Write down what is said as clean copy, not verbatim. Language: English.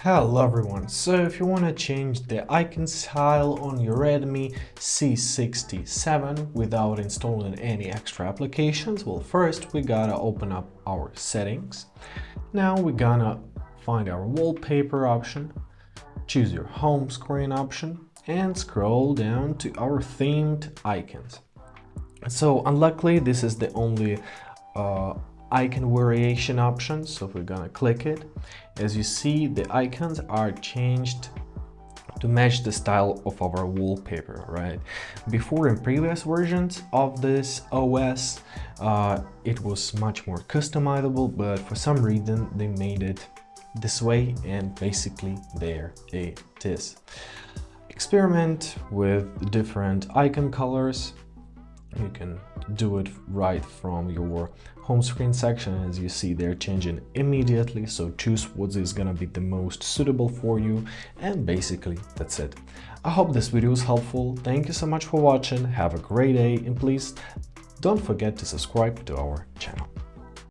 Hello everyone, so if you want to change the icon style on your Realme C67 without installing any extra applications, well, first we gotta open up our settings. Now we're gonna find our wallpaper option, choose your home screen option and scroll down to our themed icons. So unluckily this is the only icon variation option, so we're gonna click it. As you see, the icons are changed to match the style of our wallpaper, right? Before, in previous versions of this OS, it was much more customizable, but for some reason they made it this way, and basically there it is. Experiment with different icon colors. You can do it right from your home screen section. As you see, they're changing immediately, so choose what is gonna be the most suitable for you, and basically that's it. I hope this video is helpful. Thank you so much for watching, have a great day, and please don't forget to subscribe to our channel.